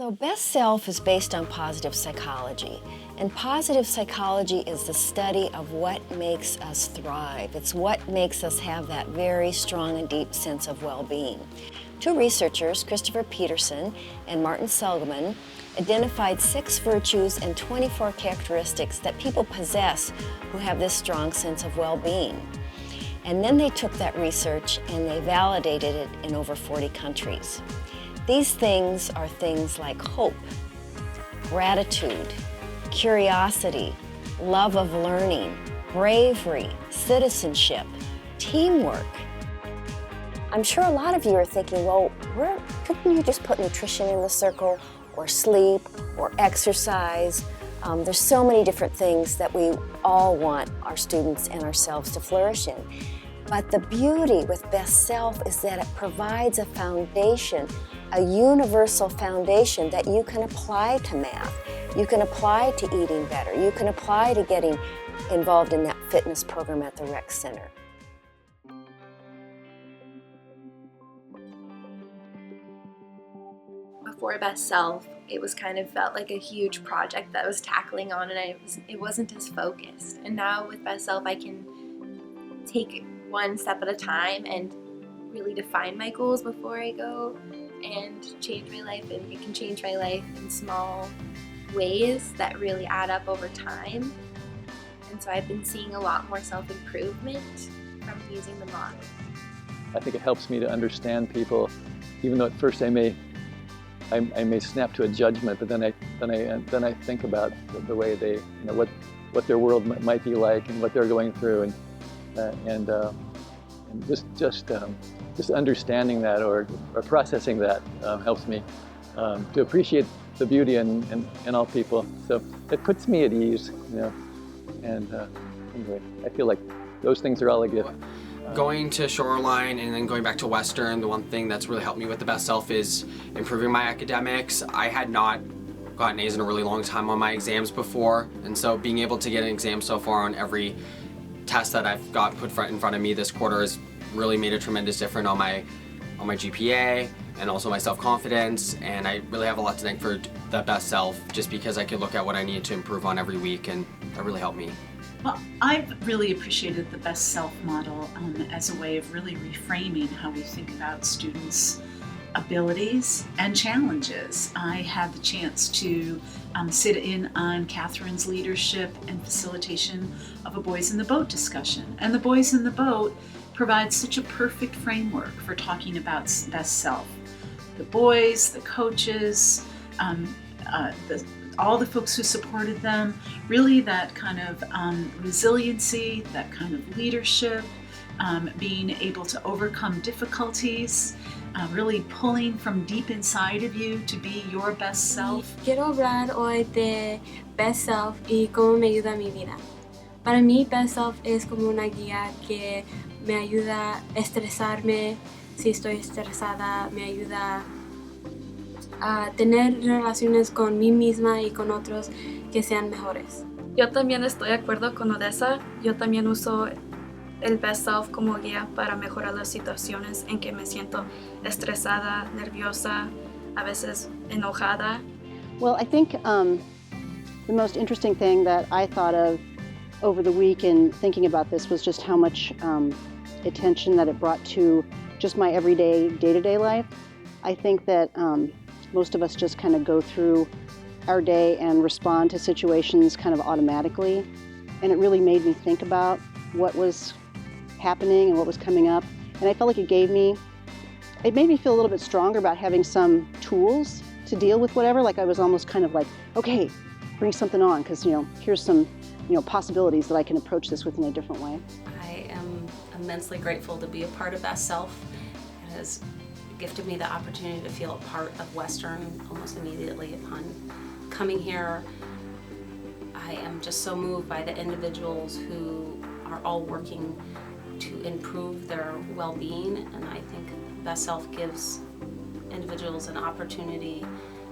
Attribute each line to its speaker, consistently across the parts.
Speaker 1: So Best Self is based on positive psychology, and positive psychology is the study of what makes us thrive. It's what makes us have that very strong and deep sense of well-being. Two researchers, Christopher Peterson and Martin Seligman, identified 6 virtues and 24 characteristics that people possess who have this strong sense of well-being. And then they took that research and they validated it in over 40 countries. These things are things like hope, gratitude, curiosity, love of learning, bravery, citizenship, teamwork. I'm sure a lot of you are thinking, well, couldn't you just put nutrition in the circle, or sleep, or exercise? There's so many different things that we all want our students and ourselves to flourish in. But the beauty with Best Self is that it provides a foundation, a universal foundation that you can apply to math. You can apply to eating better. You can apply to getting involved in that fitness program at the rec center.
Speaker 2: Before Best Self, it was kind of felt like a huge project that I was tackling on, and it wasn't as focused. And now with Best Self, I can take one step at a time and really define my goals before I go and change my life, and it can change my life in small ways that really add up over time. And so I've been seeing a lot more self-improvement from using the model.
Speaker 3: I think it helps me to understand people, even though at first I may snap to a judgment, but then I think about the way they, what their world might be like and what they're going through, and just understanding that or processing that helps me to appreciate the beauty in all people. So it puts me at ease, and anyway, I feel like those things are all a gift.
Speaker 4: Going to Shoreline and then going back to Western, the one thing that's really helped me with the Best Self is improving my academics. I had not gotten A's in a really long time on my exams before, and so being able to get an exam so far on every test that I've got put in front of me this quarter has really made a tremendous difference on my GPA and also my self-confidence, and I really have a lot to thank for the Best Self, just because I could look at what I needed to improve on every week, and that really helped me.
Speaker 5: Well, I've really appreciated the Best Self model as a way of really reframing how we think about students' abilities and challenges. I had the chance to sit in on Catherine's leadership and facilitation of a Boys in the Boat discussion. And the Boys in the Boat provides such a perfect framework for talking about Best Self. The boys, the coaches, all the folks who supported them, really that kind of resiliency, that kind of leadership, being able to overcome difficulties, really pulling from deep inside of you to be your best self.
Speaker 6: Quiero hablar hoy de Best Self y cómo me ayuda a mi vida. Para mí, Best Self es como una guía que me ayuda a estresarme. Si estoy estresada, me ayuda a tener relaciones con mí misma y con otros que sean mejores.
Speaker 7: Yo también estoy de acuerdo con Odessa. Yo también uso el Best Self como guía para mejorar las situaciones en que me siento estresada, nerviosa, a veces enojada.
Speaker 8: Well, I think the most interesting thing that I thought of over the week in thinking about this was just how much attention that it brought to just my everyday, day-to-day life. I think that most of us just kind of go through our day and respond to situations kind of automatically. And it really made me think about what was happening and what was coming up. And I felt like it made me feel a little bit stronger about having some tools to deal with whatever. Like I was almost kind of like, okay, bring something on, because here's some possibilities that I can approach this with in a different way.
Speaker 9: I am immensely grateful to be a part of Best Self. It has gifted me the opportunity to feel a part of Western almost immediately upon coming here. I am just so moved by the individuals who are all working to improve their well-being, and I think Best Self gives individuals an opportunity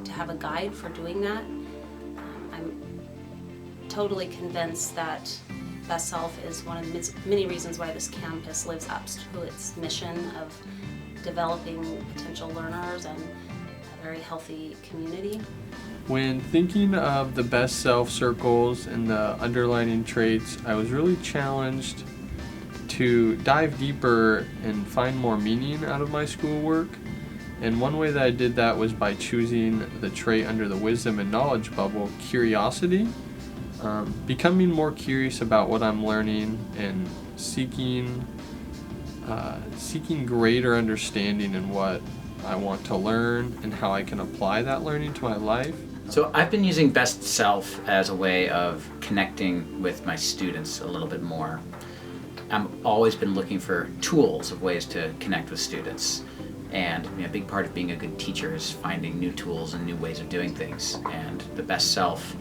Speaker 9: to have a guide for doing that. I'm totally convinced that Best Self is one of the many reasons why this campus lives up to its mission of developing potential learners and very healthy community.
Speaker 10: When thinking of the best self circles and the underlining traits, I was really challenged to dive deeper and find more meaning out of my schoolwork. And one way that I did that was by choosing the trait under the wisdom and knowledge bubble, curiosity. Becoming more curious about what I'm learning and seeking greater understanding in what I want to learn and how I can apply that learning to my life.
Speaker 11: So I've been using Best Self as a way of connecting with my students a little bit more. I've always been looking for tools of ways to connect with students. And a big part of being a good teacher is finding new tools and new ways of doing things. And the Best Self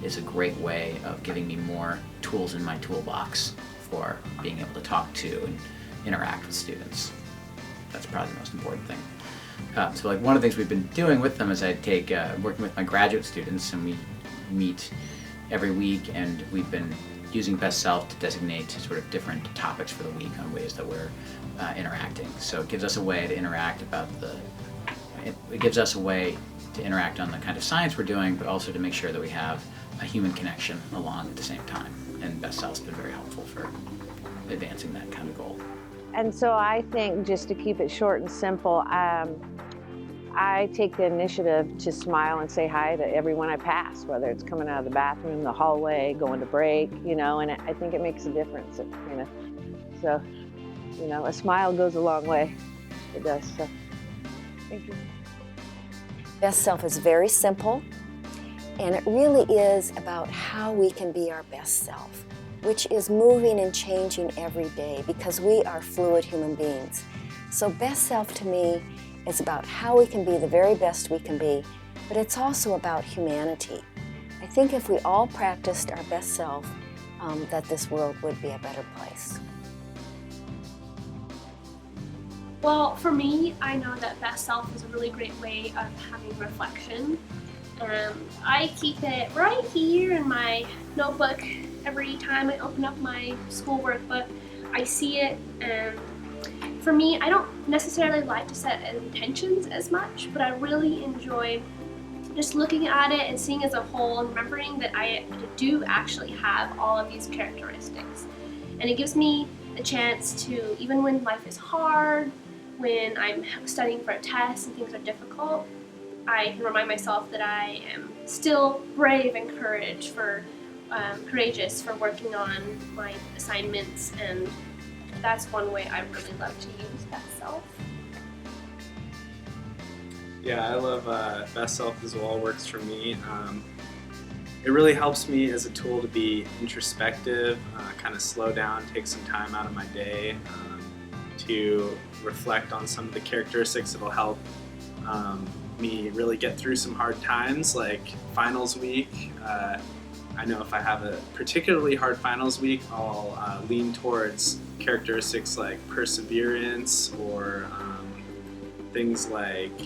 Speaker 11: is a great way of giving me more tools in my toolbox for being able to talk to and interact with students. That's probably the most important thing. So like one of the things we've been doing with them is I take working with my graduate students, and we meet every week, and we've been using Best Self to designate sort of different topics for the week on ways that we're interacting. So it gives us a way to interact it gives us a way to interact on the kind of science we're doing, but also to make sure that we have a human connection along at the same time. And Best Self's been very helpful for advancing that kind of goal.
Speaker 12: And so I think, just to keep it short and simple, I take the initiative to smile and say hi to everyone I pass, whether it's coming out of the bathroom, the hallway, going to break, and I think it makes a difference, So, a smile goes a long way. It does, so thank you.
Speaker 1: Best Self is very simple, and it really is about how we can be our best self, which is moving and changing every day because we are fluid human beings. So Best Self to me is about how we can be the very best we can be, but it's also about humanity. I think if we all practiced our best self, that this world would be a better place.
Speaker 13: Well, for me, I know that Best Self is a really great way of having reflection. I keep it right here in my notebook every time I open up my schoolwork, but I see it, and for me, I don't necessarily like to set intentions as much, but I really enjoy just looking at it and seeing as a whole and remembering that I do actually have all of these characteristics. And it gives me a chance to, even when life is hard, when I'm studying for a test and things are difficult, I can remind myself that I am still brave and courageous for working on my assignments, and that's one way I really love to use Best Self.
Speaker 14: Yeah, I love Best Self as well. Works for me. It really helps me as a tool to be introspective, kind of slow down, take some time out of my day to reflect on some of the characteristics that'll help me really get through some hard times, like finals week. I know if I have a particularly hard finals week, I'll lean towards characteristics like perseverance or things like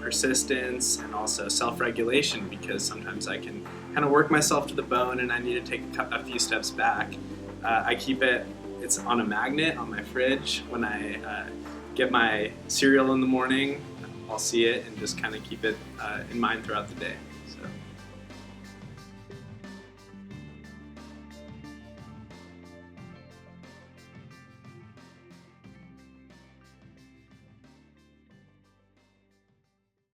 Speaker 14: persistence and also self-regulation, because sometimes I can kind of work myself to the bone and I need to take a few steps back. I keep it's on a magnet on my fridge. When I get my cereal in the morning, I'll see it and just kind of keep it in mind throughout the day.